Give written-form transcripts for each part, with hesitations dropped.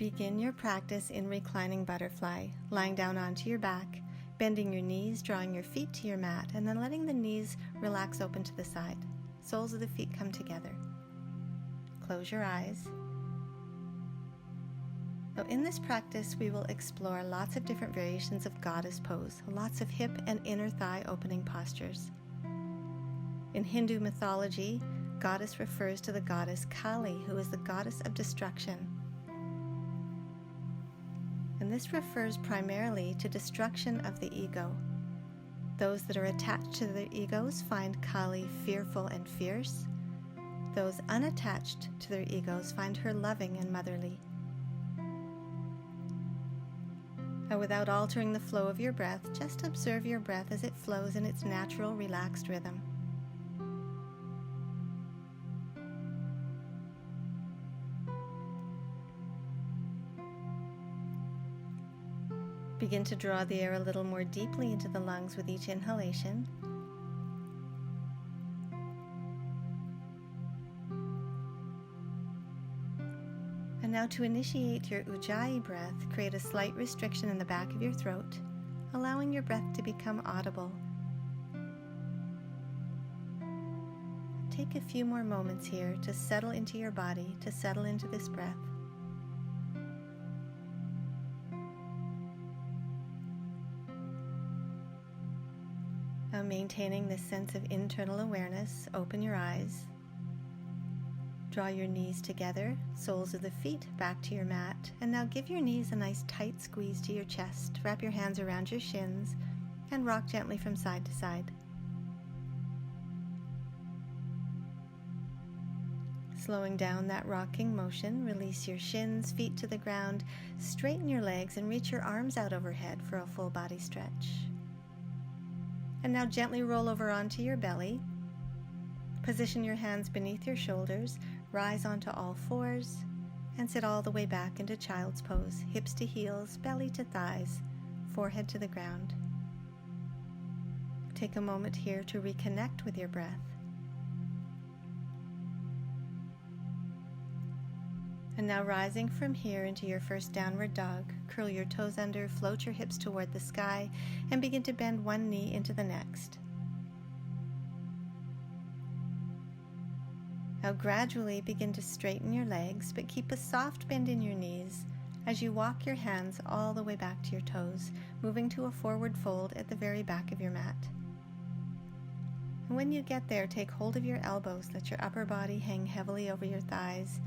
Begin your practice in reclining butterfly, lying down onto your back, bending your knees, drawing your feet to your mat, and then letting the knees relax open to the side. Soles of the feet come together. Close your eyes. Now in this practice, we will explore lots of different variations of goddess pose, lots of hip and inner thigh opening postures. In Hindu mythology, goddess refers to the goddess Kali, who is the goddess of destruction. And this refers primarily to destruction of the ego. Those that are attached to their egos find Kali fearful and fierce. Those unattached to their egos find her loving and motherly. Now, without altering the flow of your breath, just observe your breath as it flows in its natural, relaxed rhythm. Begin to draw the air a little more deeply into the lungs with each inhalation. And now to initiate your Ujjayi breath, create a slight restriction in the back of your throat, allowing your breath to become audible. Take a few more moments here to settle into your body, to settle into this breath. Now, maintaining this sense of internal awareness, open your eyes. Draw your knees together, soles of the feet back to your mat, and now give your knees a nice tight squeeze to your chest. Wrap your hands around your shins and rock gently from side to side. Slowing down that rocking motion, release your shins, feet to the ground, straighten your legs and reach your arms out overhead for a full body stretch. And now gently roll over onto your belly. Position your hands beneath your shoulders, rise onto all fours, and sit all the way back into child's pose, hips to heels, belly to thighs, forehead to the ground. Take a moment here to reconnect with your breath. And now rising from here into your first downward dog, curl your toes under, float your hips toward the sky, and begin to bend one knee into the next. Now gradually begin to straighten your legs, but keep a soft bend in your knees as you walk your hands all the way back to your toes, moving to a forward fold at the very back of your mat. And when you get there, take hold of your elbows, let your upper body hang heavily over your thighs,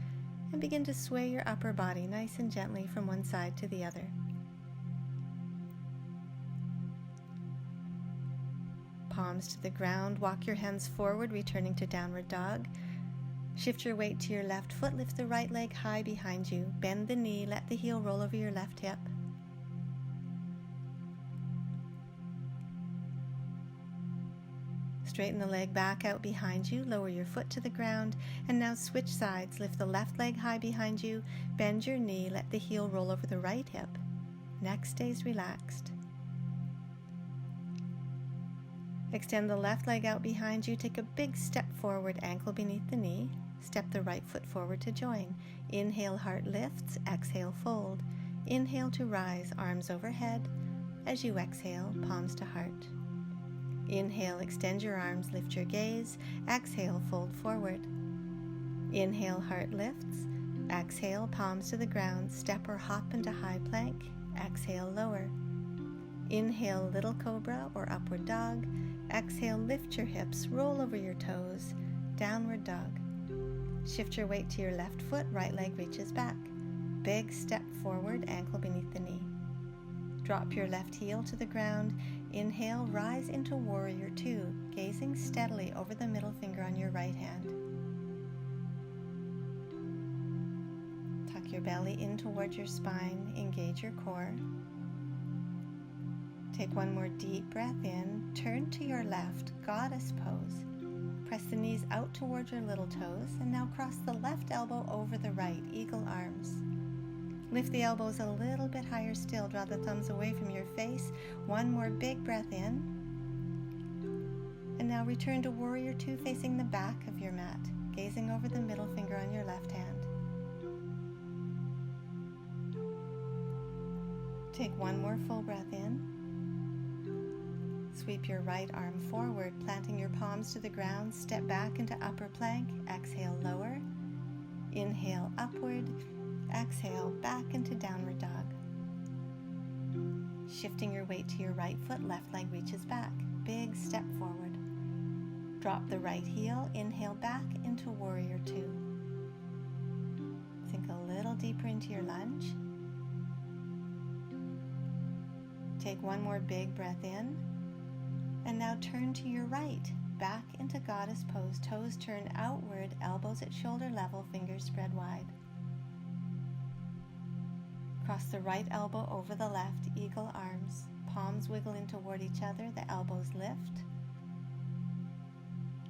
and begin to sway your upper body nice and gently from one side to the other. Palms to the ground, walk your hands forward, returning to downward dog. Shift your weight to your left foot, lift the right leg high behind you, bend the knee, let the heel roll over your left hip. Straighten the leg back out behind you, lower your foot to the ground, and now switch sides. Lift the left leg high behind you, bend your knee, let the heel roll over the right hip. Neck stays relaxed. Extend the left leg out behind you, take a big step forward, ankle beneath the knee. Step the right foot forward to join. Inhale, heart lifts, exhale, fold. Inhale to rise, arms overhead. As you exhale, palms to heart. Inhale, extend your arms, lift your gaze. Exhale, fold forward. Inhale, heart lifts. Exhale, palms to the ground, step or hop into high plank. Exhale, lower. Inhale, little cobra or upward dog. Exhale, lift your hips, roll over your toes, downward dog. Shift your weight to your left foot, right leg reaches back. Big step forward, ankle beneath the knee. Drop your left heel to the ground. Inhale, rise into warrior two, gazing steadily over the middle finger on your right hand. Tuck your belly in towards your spine, engage your core. Take one more deep breath in, turn to your left, goddess pose. Press the knees out towards your little toes, and now cross the left elbow over the right, eagle arms. Lift the elbows a little bit higher still, draw the thumbs away from your face. One more big breath in. And now return to warrior two, facing the back of your mat, gazing over the middle finger on your left hand. Take one more full breath in. Sweep your right arm forward, planting your palms to the ground. Step back into upper plank. Exhale, lower. Inhale, upward. Exhale, back into downward dog. Shifting your weight to your right foot, left leg reaches back. Big step forward. Drop the right heel. Inhale, back into warrior two. Sink a little deeper into your lunge. Take one more big breath in. And now turn to your right, back into goddess pose. Toes turn outward, elbows at shoulder level, fingers spread wide. Cross the right elbow over the left, eagle arms. Palms wiggle in toward each other, the elbows lift.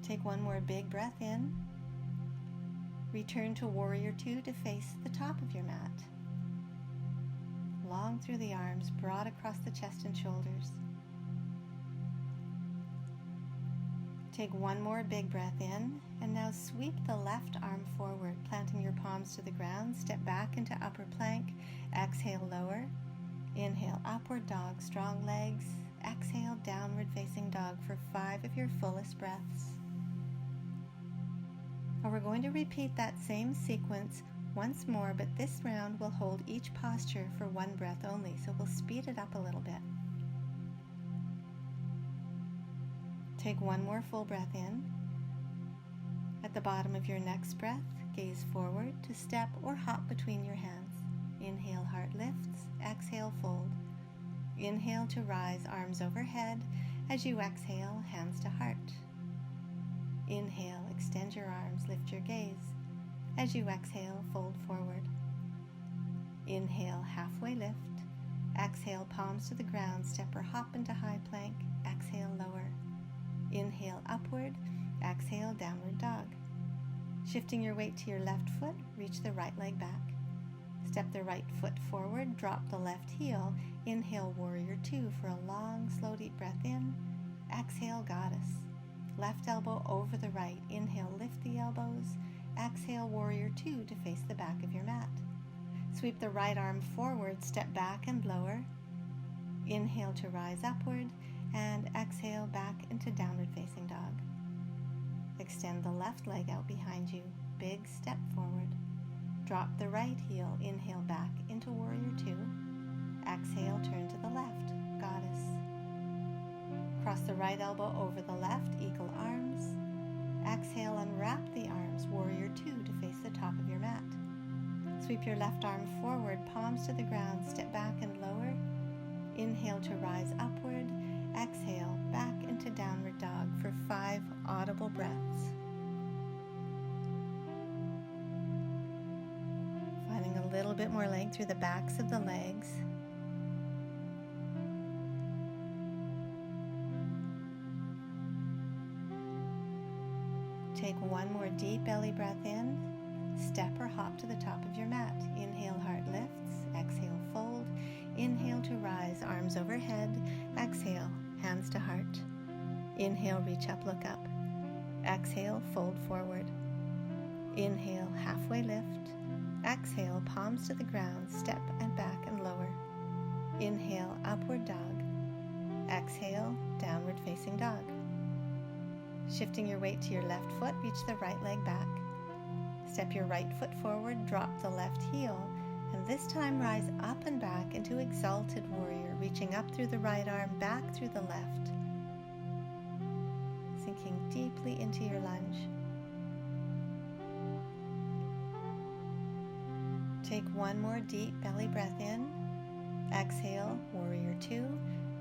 Take one more big breath in. Return to warrior two to face the top of your mat. Long through the arms, broad across the chest and shoulders. Take one more big breath in, and now sweep the left arm forward, planting your palms to the ground. Step back into upper plank. Exhale, lower. Inhale, upward dog, strong legs. Exhale, downward facing dog for 5 of your fullest breaths. Now we're going to repeat that same sequence once more, but this round we'll hold each posture for 1 breath only, so we'll speed it up a little bit. Take one more full breath in. At the bottom of your next breath, gaze forward to step or hop between your hands. Inhale, heart lifts. Exhale, fold. Inhale to rise, arms overhead. As you exhale, hands to heart. Inhale, extend your arms, lift your gaze. As you exhale, fold forward. Inhale, halfway lift. Exhale, palms to the ground, step or hop into high plank. Exhale, lower. Inhale, upward. Exhale, downward dog. Shifting your weight to your left foot, reach the right leg back. Step the right foot forward, drop the left heel. Inhale, warrior two for a long, slow, deep breath in. Exhale, goddess. Left elbow over the right. Inhale, lift the elbows. Exhale, warrior two to face the back of your mat. Sweep the right arm forward, step back and lower. Inhale to rise upward, and exhale back into downward facing dog. Extend the left leg out behind you. Big step forward. Drop the right heel. Inhale back into warrior two. Exhale, turn to the left, goddess. Cross the right elbow over the left, eagle arms. Exhale, unwrap the arms, warrior two to face the top of your mat. Sweep your left arm forward, palms to the ground, step back and lower. Inhale to rise upward. Exhale, back into downward dog for 5 audible breaths. Finding a little bit more length through the backs of the legs. Take one more deep belly breath in. Step or hop to the top of your mat. Inhale, heart lifts. Exhale, fold. Inhale to rise, arms overhead. Exhale, hands to heart. Inhale, reach up, look up. Exhale, fold forward. Inhale, halfway lift. Exhale, palms to the ground, step and back and lower. Inhale, upward dog. Exhale, downward facing dog. Shifting your weight to your left foot, reach the right leg back. Step your right foot forward, drop the left heel, and this time rise up and back into exalted warrior, reaching up through the right arm, back through the left. Sinking deeply into your lunge. Take one more deep belly breath in. Exhale, warrior two.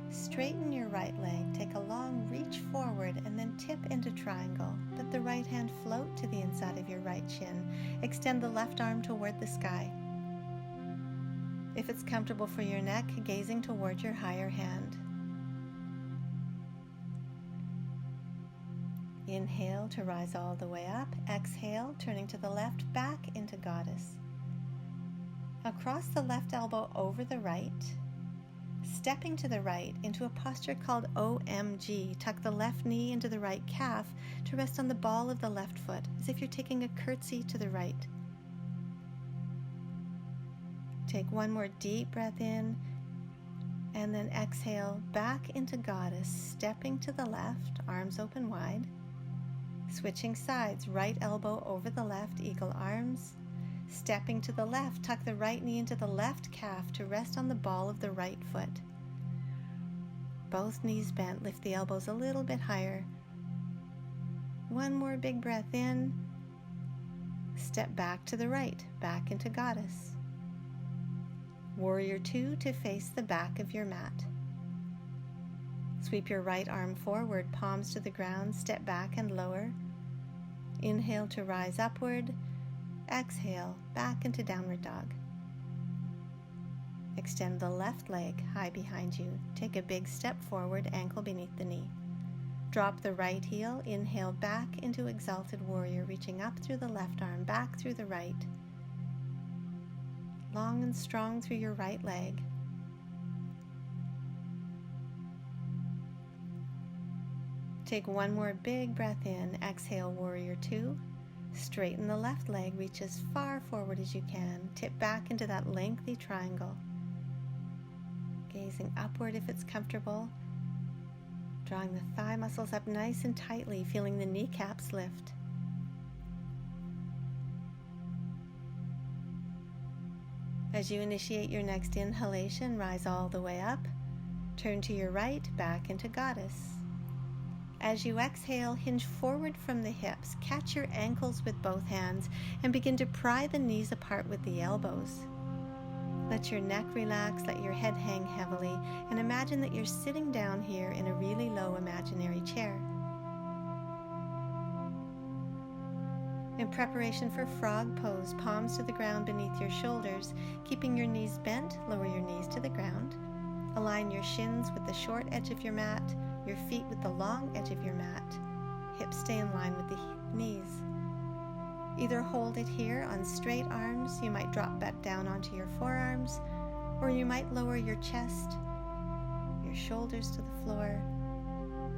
Straighten your right leg, take a long reach forward, and then tip into triangle. Let the right hand float to the inside of your right shin. Extend the left arm toward the sky. If it's comfortable for your neck, gazing toward your higher hand. Inhale to rise all the way up. Exhale, turning to the left, back into goddess. Across the left elbow over the right. Stepping to the right into a posture called OMG. Tuck the left knee into the right calf to rest on the ball of the left foot, as if you're taking a curtsy to the right. Take one more deep breath in. And then exhale back into Goddess, stepping to the left, arms open wide. Switching sides, right elbow over the left, eagle arms. Stepping to the left, tuck the right knee into the left calf to rest on the ball of the right foot. Both knees bent, lift the elbows a little bit higher. One more big breath in. Step back to the right, back into Goddess. Warrior two to face the back of your mat. Sweep your right arm forward, palms to the ground, step back and lower. Inhale to rise upward. Exhale, back into downward dog. Extend the left leg high behind you. Take a big step forward, ankle beneath the knee. Drop the right heel, inhale back into exalted warrior, reaching up through the left arm, back through the right. Long and strong through your right leg. Take one more big breath in. Exhale, warrior two. Straighten the left leg, reach as far forward as you can. Tip back into that lengthy triangle. Gazing upward if it's comfortable. Drawing the thigh muscles up nice and tightly, feeling the kneecaps lift. As you initiate your next inhalation, rise all the way up. Turn to your right, back into Goddess. As you exhale, hinge forward from the hips, catch your ankles with both hands, and begin to pry the knees apart with the elbows. Let your neck relax, let your head hang heavily, and imagine that you're sitting down here in a really low imaginary chair. In preparation for frog pose, palms to the ground beneath your shoulders, keeping your knees bent, lower your knees to the ground. Align your shins with the short edge of your mat, your feet with the long edge of your mat. Hips stay in line with the knees. Either hold it here on straight arms, you might drop back down onto your forearms, or you might lower your chest, your shoulders to the floor,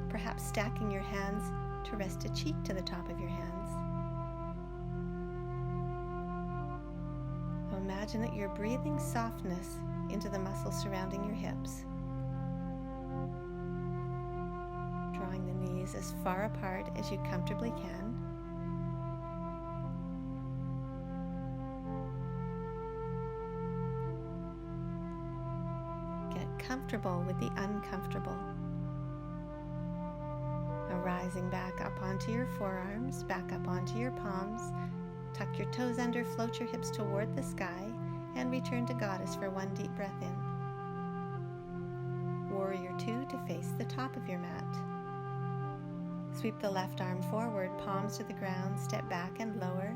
perhaps stacking your hands to rest a cheek to the top of your hands. Imagine that you're breathing softness into the muscles surrounding your hips. Drawing the knees as far apart as you comfortably can. Get comfortable with the uncomfortable. Now rising back up onto your forearms, back up onto your palms. Tuck your toes under, float your hips toward the sky, and return to Goddess for one deep breath in. Warrior two to face the top of your mat. Sweep the left arm forward, palms to the ground, step back and lower.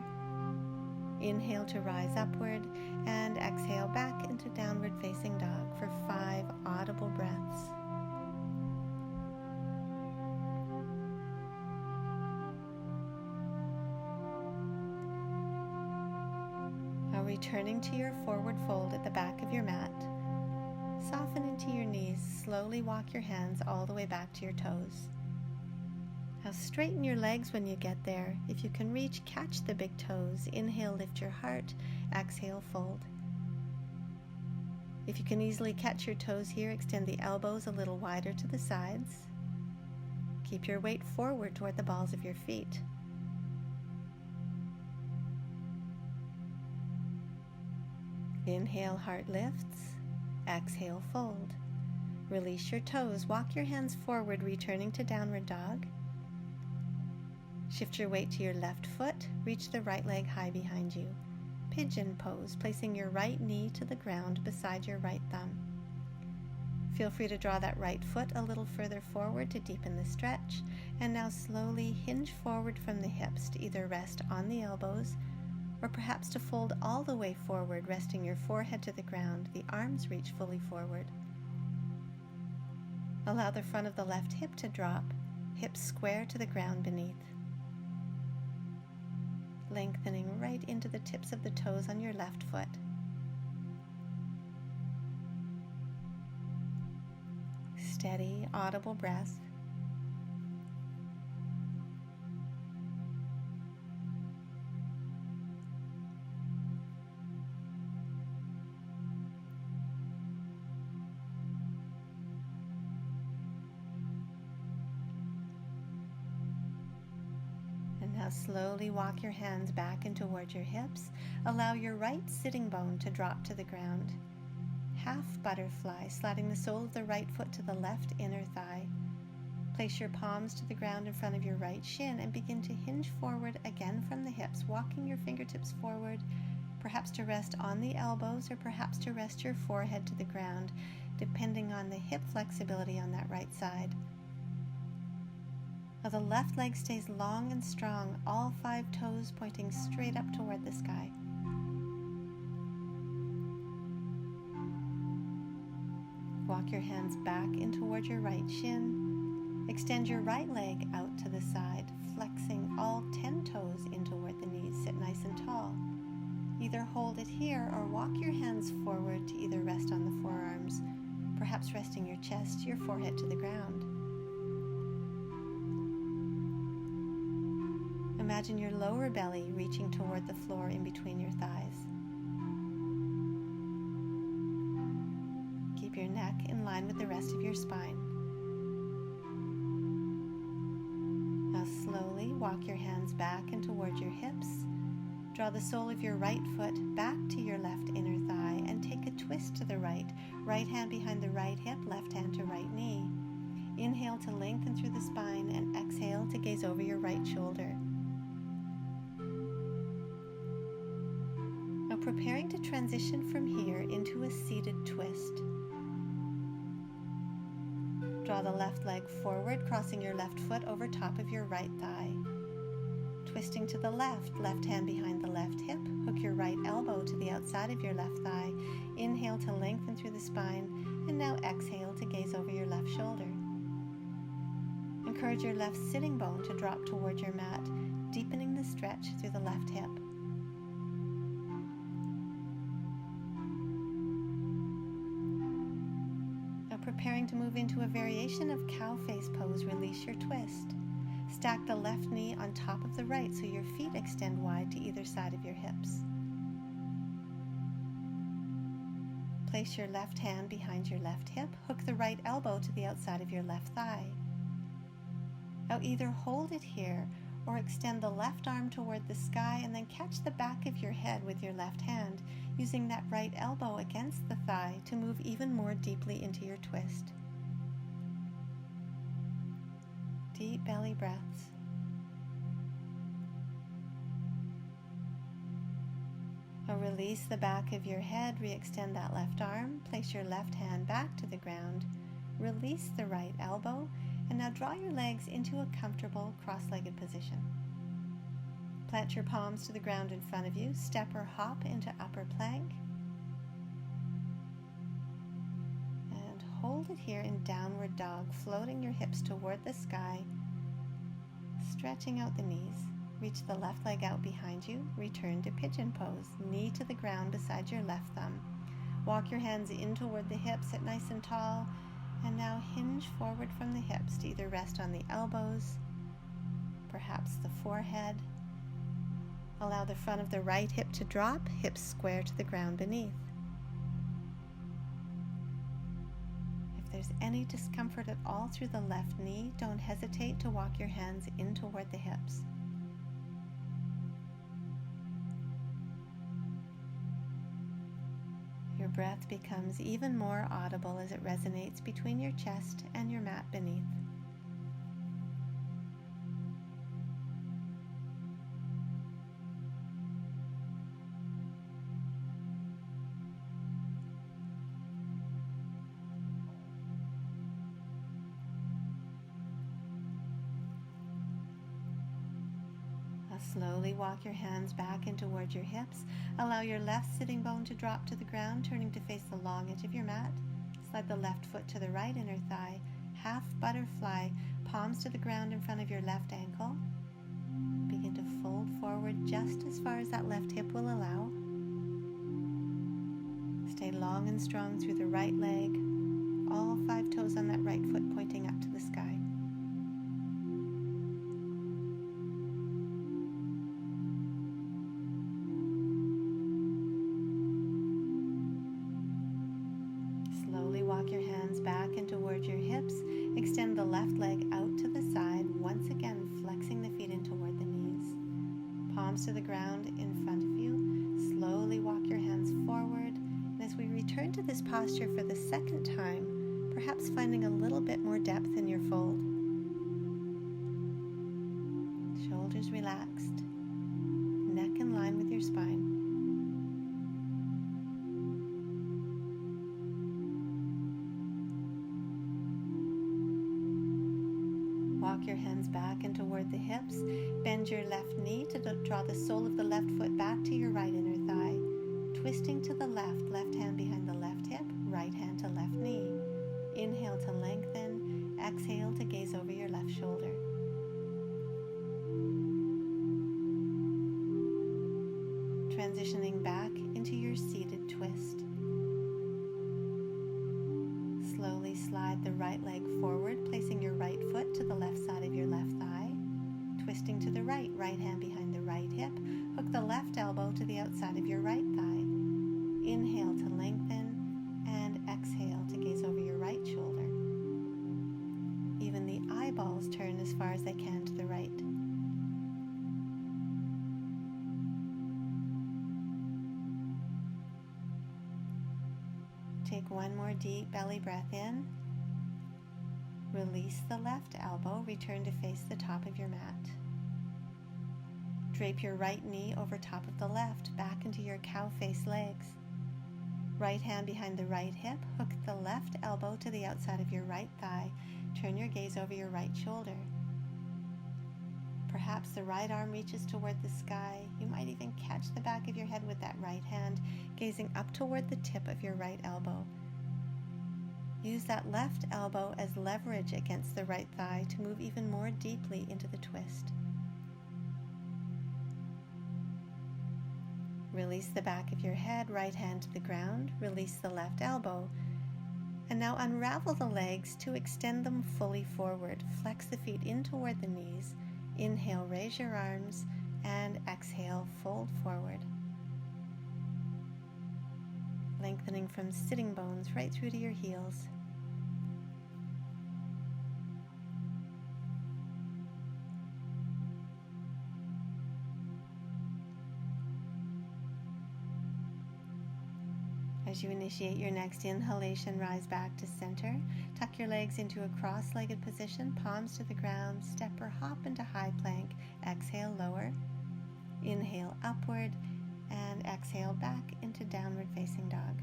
Inhale to rise upward, and exhale back into downward facing dog for 5 audible breaths. Returning to your forward fold at the back of your mat, soften into your knees, slowly walk your hands all the way back to your toes. Now straighten your legs when you get there. If you can reach, catch the big toes. Inhale, lift your heart. Exhale, fold. If you can easily catch your toes here, extend the elbows a little wider to the sides. Keep your weight forward toward the balls of your feet. Inhale, heart lifts. Exhale, fold. Release your toes. Walk your hands forward, returning to downward dog. Shift your weight to your left foot. Reach the right leg high behind you. Pigeon pose, placing your right knee to the ground beside your right thumb. Feel free to draw that right foot a little further forward to deepen the stretch. And now slowly hinge forward from the hips to either rest on the elbows or perhaps to fold all the way forward, resting your forehead to the ground, the arms reach fully forward. Allow the front of the left hip to drop, hips square to the ground beneath. Lengthening right into the tips of the toes on your left foot. Steady, audible breath. Now slowly walk your hands back and toward your hips. Allow your right sitting bone to drop to the ground. Half butterfly, sliding the sole of the right foot to the left inner thigh. Place your palms to the ground in front of your right shin and begin to hinge forward again from the hips, walking your fingertips forward, perhaps to rest on the elbows or perhaps to rest your forehead to the ground, depending on the hip flexibility on that right side. Now the left leg stays long and strong, all 5 toes pointing straight up toward the sky. Walk your hands back in toward your right shin. Extend your right leg out to the side, flexing all 10 toes in toward the knees. Sit nice and tall. Either hold it here or walk your hands forward to either rest on the forearms, perhaps resting your chest, your forehead to the ground. Imagine your lower belly reaching toward the floor in between your thighs. Keep your neck in line with the rest of your spine. Now slowly walk your hands back and toward your hips. Draw the sole of your right foot back to your left inner thigh and take a twist to the right. Right hand behind the right hip, left hand to right knee. Inhale to lengthen through the spine and exhale to gaze over your right shoulder. Now preparing to transition from here into a seated twist. Draw the left leg forward, crossing your left foot over top of your right thigh. Twisting to the left, left hand behind the left hip, hook your right elbow to the outside of your left thigh. Inhale to lengthen through the spine, and now exhale to gaze over your left shoulder. Encourage your left sitting bone to drop toward your mat, deepening the stretch through the left hip. Preparing to move into a variation of cow face pose, release your twist. Stack the left knee on top of the right so your feet extend wide to either side of your hips. Place your left hand behind your left hip, hook the right elbow to the outside of your left thigh. Now either hold it here or extend the left arm toward the sky and then catch the back of your head with your left hand, using that right elbow against the thigh to move even more deeply into your twist. Deep belly breaths. Now release the back of your head, re-extend that left arm, place your left hand back to the ground, release the right elbow, and now draw your legs into a comfortable cross-legged position. Plant your palms to the ground in front of you, step or hop into upper plank, and hold it here in downward dog, floating your hips toward the sky, stretching out the knees. Reach the left leg out behind you, return to pigeon pose, knee to the ground beside your left thumb. Walk your hands in toward the hips, sit nice and tall, and now hinge forward from the hips to either rest on the elbows, perhaps the forehead. Allow the front of the right hip to drop, hips square to the ground beneath. If there's any discomfort at all through the left knee, don't hesitate to walk your hands in toward the hips. Your breath becomes even more audible as it resonates between your chest and your mat beneath. Slowly walk your hands back in toward your hips. Allow your left sitting bone to drop to the ground, turning to face the long edge of your mat. Slide the left foot to the right inner thigh. Half butterfly, palms to the ground in front of your left ankle. Begin to fold forward just as far as that left hip will allow. Stay long and strong through the right leg. All 5 toes on that right foot pointing up to the sky. Walk your hands back and toward your hips. Extend the left leg out to the side, once again flexing the feet in toward the knees. this posture for the second time, perhaps finding a little bit more depth in your fold. Shoulders relaxed, neck in line with your spine. Walk your hands back and toward the hips. Bend your left knee to draw the sole of the left foot back to your right inner thigh. Twisting to the left, left hand behind the left hip, right hand to left knee. Inhale to lengthen, exhale to gaze over your left shoulder. Transitioning back into your seated twist. Slowly slide the right leg forward, placing your right foot to the left side of your left thigh. Twisting to the right, right hand behind the right hip. Hook the left elbow to the outside of your right thigh. Inhale to lengthen and exhale to gaze over your right shoulder. Even the eyeballs turn as far as they can to the right. Take one more deep belly breath in. Release the left elbow, return to face the top of your mat. Drape your right knee over top of the left, back into your cow face legs. Right hand behind the right hip, hook the left elbow to the outside of your right thigh. Turn your gaze over your right shoulder. Perhaps the right arm reaches toward the sky. You might even catch the back of your head with that right hand, gazing up toward the tip of your right elbow. Use that left elbow as leverage against the right thigh to move even more deeply into the twist. Release the back of your head, right hand to the ground. Release the left elbow. And now unravel the legs to extend them fully forward. Flex the feet in toward the knees. Inhale, raise your arms, and exhale, fold forward. Lengthening from sitting bones right through to your heels. As you initiate your next inhalation, rise back to center. Tuck your legs into a cross-legged position, palms to the ground, step or hop into high plank. Exhale, lower. Inhale, upward, and exhale back into downward facing dog.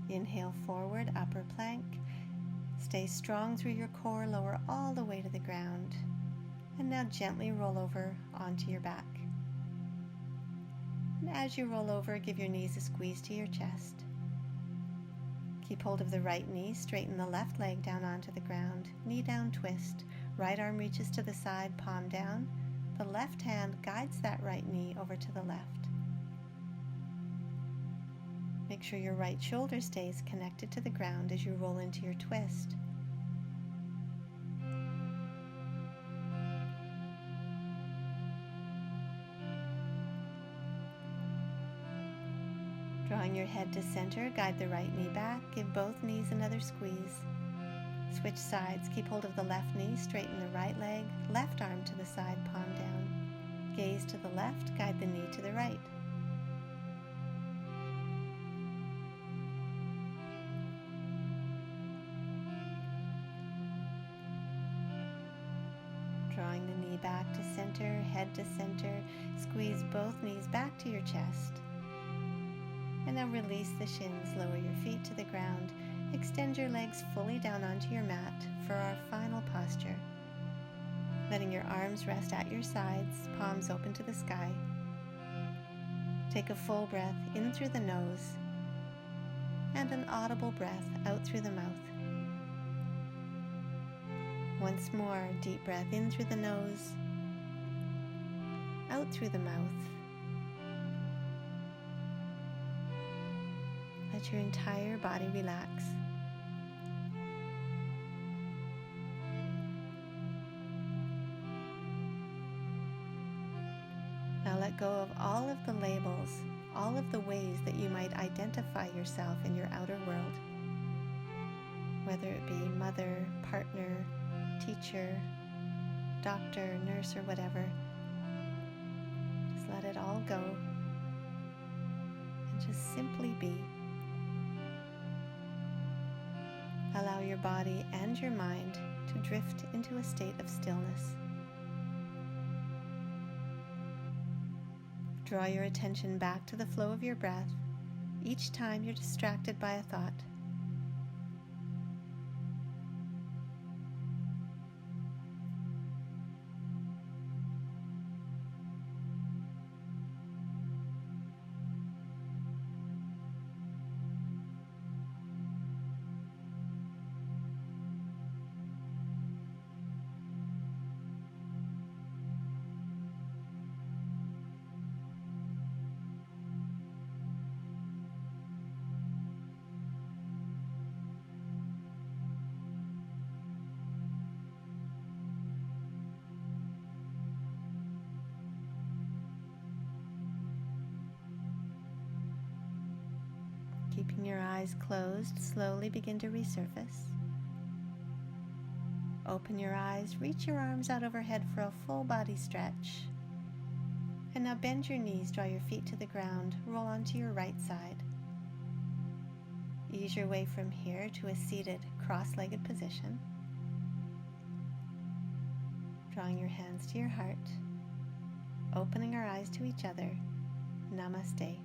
Inhale, forward, upper plank. Stay strong through your core, lower all the way to the ground. And now gently roll over onto your back. And as you roll over, give your knees a squeeze to your chest. Keep hold of the right knee, straighten the left leg down onto the ground. Knee down twist. Right arm reaches to the side, palm down. The left hand guides that right knee over to the left. Make sure your right shoulder stays connected to the ground as you roll into your twist. Drawing your head to center, guide the right knee back, give both knees another squeeze. Switch sides, keep hold of the left knee, straighten the right leg, left arm to the side, palm down. Gaze to the left, guide the knee to the right. Drawing the knee back to center, head to center, squeeze both knees back to your chest. And now release the shins, lower your feet to the ground. Extend your legs fully down onto your mat for our final posture. Letting your arms rest at your sides, palms open to the sky. Take a full breath in through the nose and an audible breath out through the mouth. Once more, deep breath in through the nose, out through the mouth. Let your entire body relax. Now let go of all of the labels, all of the ways that you might identify yourself in your outer world. Whether it be mother, partner, teacher, doctor, nurse, or whatever. Just let it all go and just simply be. Allow your body and your mind to drift into a state of stillness. Draw your attention back to the flow of your breath each time you're distracted by a thought. Keeping your eyes closed, slowly begin to resurface. Open your eyes, reach your arms out overhead for a full body stretch. And now bend your knees, draw your feet to the ground, roll onto your right side. Ease your way from here to a seated, cross-legged position. Drawing your hands to your heart, opening our eyes to each other. Namaste.